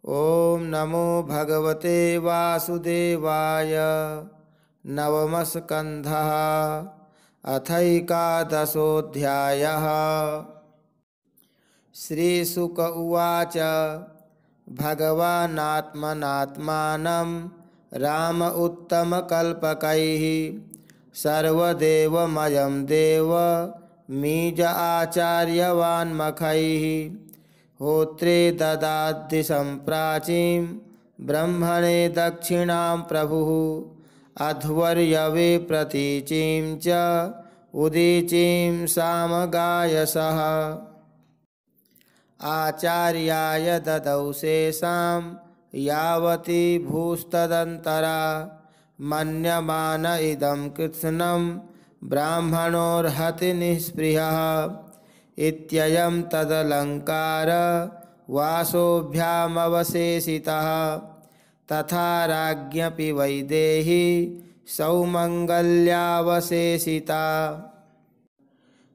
ॐ नमो भगवते वासुदेवाय। नवमः स्कन्धः अथैकादशोऽध्यायः। श्रीशुक उवाच भगवानात्मनात्मानं राम उत्तमकल्पकैः सर्वदेवमयं देवमीज आचार्यवान्मखैः होत्रे ददाद्दिशं प्राचीं ब्रह्मणे दक्षिणां प्रभुः अध्वर्यवे प्रतीचीं च उदीचीं सामगायसः आचार्याय ददौ शेषां यावती भूस्तदन्तरा मन्यमान इदं कृत्स्नं ब्राह्मणोर्हति निःस्पृहः इत्ययं तदलङ्कार वासोभ्यामवशेषितः तथा राज्ञपि वैदेही सौमङ्गल्यावशेषिता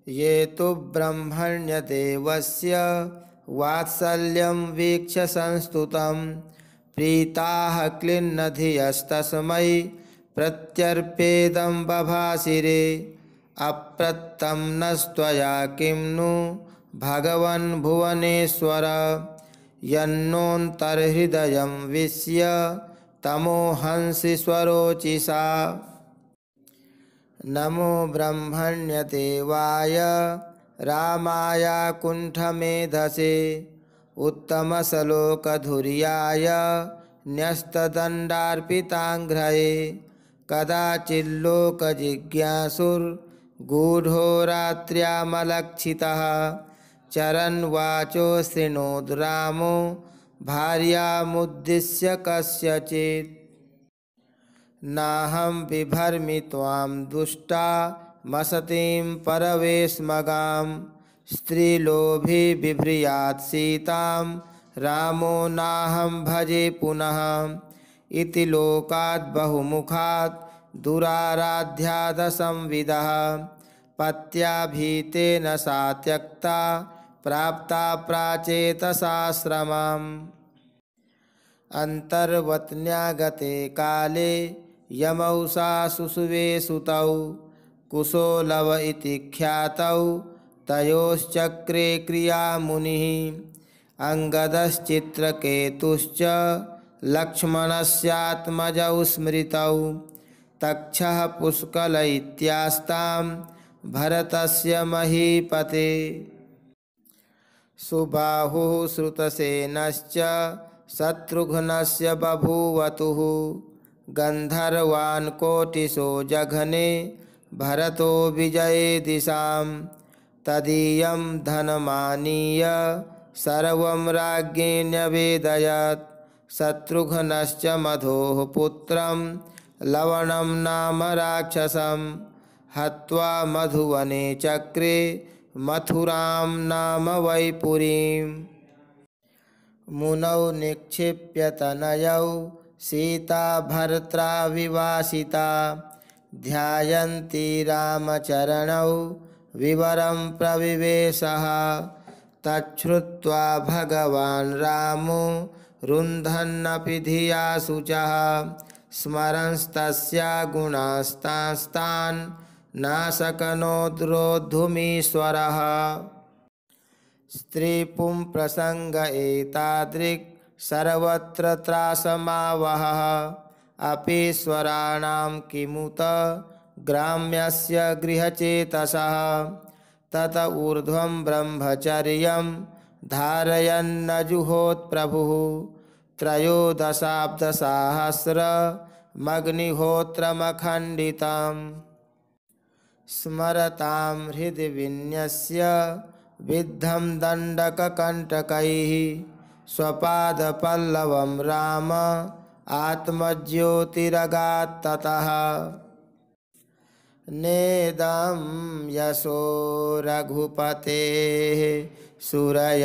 ये तु ब्रह्मण्यदेवस्य वात्सल्यं वीक्ष्य संस्तुतं प्रीताः क्लिन्नधियस्तस्मै प्रत्यर्पेदं बभासिरे अप्रत्तं नस्त्वया किं नु भगवन् भुवनेश्वर यन्नोऽन्तर्हृदयं विश्य तमोहंसि स्वरोचिषा नमो ब्रह्मण्यदेवाय रामाय कुण्ठमेधसे उत्तमश्लोकधुर्याय न्यस्तदण्डार्पिताङ्घ्रये कदाचिल्लोकजिज्ञासुर्गूढो रात्र्यामलक्षितः चरन् वाचो शृणोद् रामो भार्यामुद्दिश्य कस्यचित् नाहं बिभर्मि त्वां दुष्टामसतीं परवेश्मगां स्त्रीलोभी बिभ्रियात् सीतां रामो नाहं भजे पुनः इति लोकात् बहुमुखात् दुराराध्यादसंविदः पत्या भीतेन सा त्यक्ता प्राप्ता प्राचेतसाश्रमम् अन्तर्वत्न्यागते काले यमौ सा सुषुवे सुतौ कुशोलव इति ख्यातौ तयोश्चक्रे क्रियामुनिः अङ्गदश्चित्रकेतुश्च लक्ष्मणस्यात्मजौ स्मृतौ तक्षः पुष्कल इत्यास्तां भरतस्य महीपते सुबाहुः श्रुतसेनश्च शत्रुघ्नस्य बभूवतुः गन्धर्वान् कोटिशो जघने भरतो विजये दिशां तदीयं धनमानीय सर्वं राज्ञे न्यवेदयत् शत्रुघ्नश्च मधोः पुत्रं लवणं नाम राक्षसं हत्वा मधुवने चक्रे मथुरां नाम वैपुरीम् मुनौ निक्षिप्य तनयौ सीता भर्त्रा विवासिता ध्यायन्ती रामचरणौ विवरं प्रविवेशः तच्छ्रुत्वा भगवान् रामो रुन्धन्नपि धिया शुचः स्मरंस्तस्या गुणास्तास्तान् नाशकनोद्रोद्धुमीश्वरः स्त्रीपुं प्रसंग एतादृक् सर्वत्र त्रासमावहः अपेश्वराणां किमुत ग्राम्यस्य गृहचेतसः तत ऊर्ध्वं ब्रह्मचर्यं धारयन्नजुहोत्प्रभुः त्रयोदशाब्दसाहस्रमग्निहोत्रमखण्डितम् स्मरतां हृदि विन्यस्य विद्धं दण्डककण्टकैः स्वपादपल्लवं राम आत्मज्योतिरगात्ततः नेदं यशो रघुपतेः सुरयाच्ययात्त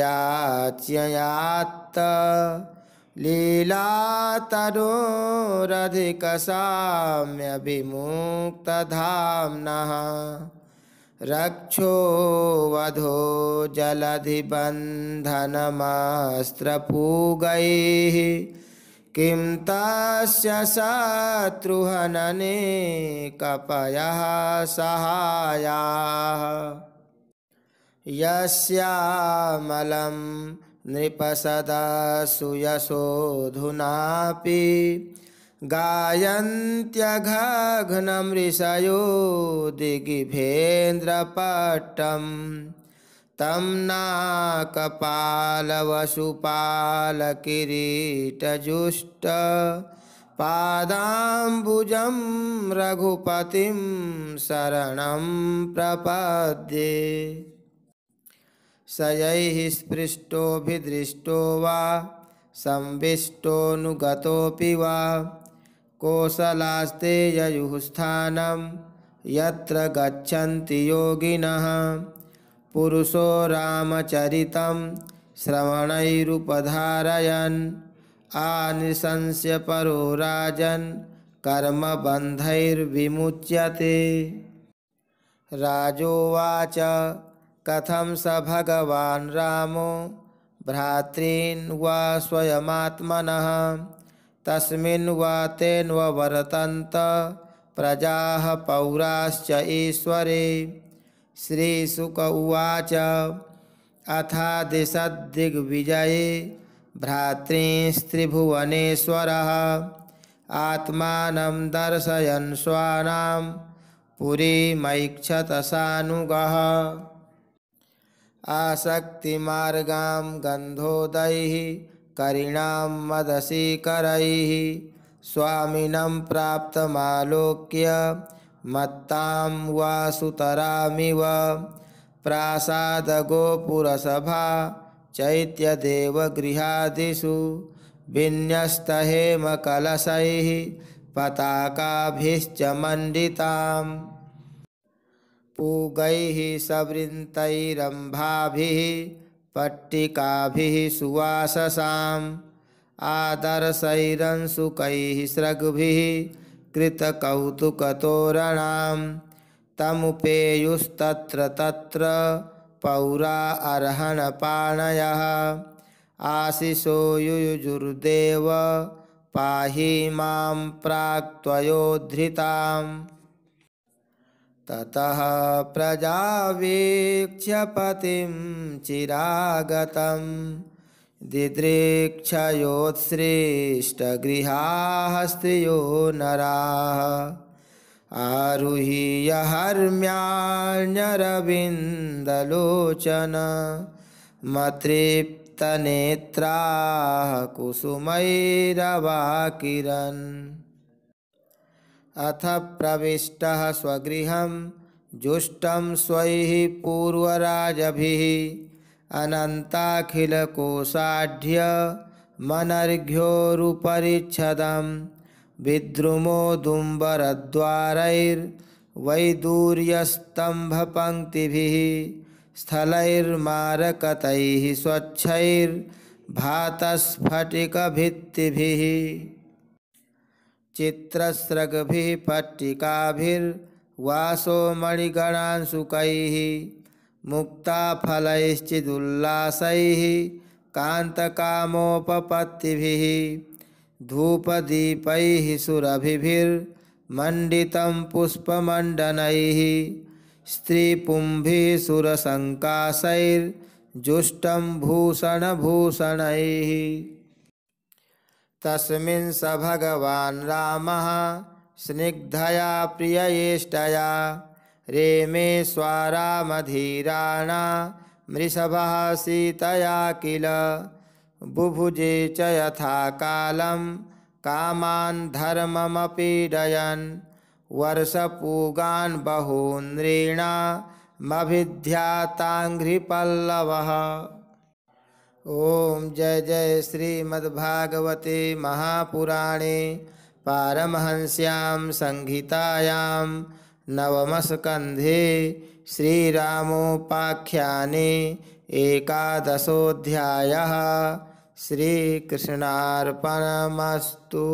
लीलातनोरधिकसाम्यविमुक्तधाम्नः रक्षो वधो जलधिबन्धनमस्त्रपूगैः किं तस्य शत्रुहनने कपयः सहायाः यस्यामलं नृपसदसूयशोऽधुनापि गायन्त्यघघनं ऋषयो दिगिभेन्द्रपट्टं तं नाकपालवसुपालकिरीटजुष्ट पादाम्बुजं रघुपतिं शरणं प्रपद्ये स यैः स्पृष्टोऽभिदृष्टो वा संविष्टोऽनुगतोऽपि वा कोसलास्ते ययुः स्थानं यत्र गच्छन्ति योगिनः पुरुषो रामचरितं श्रवणैरुपधारयन् आनिशंस्य परो राजन् कर्मबन्धैर्विमुच्यते। राजोवाच कथं स भगवान् रामो भ्रातॄन् वा स्वयमात्मनः तस्मिन् वा तेन्वर्तन्त प्रजाः पौराश्च ईश्वरे। श्रीशुक उवाच अथादिशद्दिग्विजये भ्रातॄस्त्रिभुवनेश्वरः आत्मानं दर्शयन् स्वानां पुरीमैक्षत सानुगः आसक्तिमार्गां गन्धोदैः करिणां मदशीकरैः स्वामिनं प्राप्तमालोक्य मत्तां वासुतरामिव प्रासादगोपुरसभा चैत्यदेवगृहादिषु विन्यस्तहेमकलशैः पताकाभिश्च मण्डिताम् पूगैः सवृन्तैरम्भाभिः पट्टिकाभिः सुवाससाम् आदर्शैरंशुकैः स्रग्भिः कृतकौतुकतोरणां तमुपेयुस्तत्र तत्र पौरा अर्हणपाणयः आशिषो युयुजुर्देव पाहि मां प्राक्त्वयोद्धृताम्। ततः प्रजावीक्ष्य पतिं चिरागतं दिदृक्षयोत्सृष्टगृहाः स्त्रियो नराः आरुह्य हर्म्याण्यरविन्दलोचन मतृप्तनेत्राः कुसुमैरवाकिरन्। अथ प्रविष्टः स्वगृहं जुष्टं स्वैः पूर्वराजभिः अनन्ताखिलकोशाढ्य मनर्घ्योरुपरिच्छदं विद्रुमोदुम्बरद्वारैर्वैदूर्यस्तम्भपङ्क्तिभिः स्थलैर्मारकतैः स्वच्छैर्भातस्फटिकभित्तिभिः चित्रस्रग्भिः पट्टिकाभिर्वासो मणिगणांशुकैः मुक्ताफलैश्चिदुल्लासैः कान्तकामोपपत्तिभिः धूपदीपैः सुरभिभिर्मण्डितं पुष्पमण्डनैः स्त्रीपुंभिः सुरसङ्काशैर्जुष्टं भूषणभूषणैः। तस्मिन् स भगवान् रामः स्निग्धया प्रिययेष्टया रेमे स्वारामधीराणा मृषभः सीतया किल बुभुजे च यथा कालं कामान् धर्ममपीडयन् वर्षपूगान् बहून् नृणामभिध्याताङ्घ्रिपल्लवः। ओम जय जय श्रीमद्भागवते महापुराणे पारमहंस्यां संहितायां नवमस्कन्धे श्रीरामोपाख्याने एकादशोऽध्यायः। श्रीकृष्णार्पणमस्तु।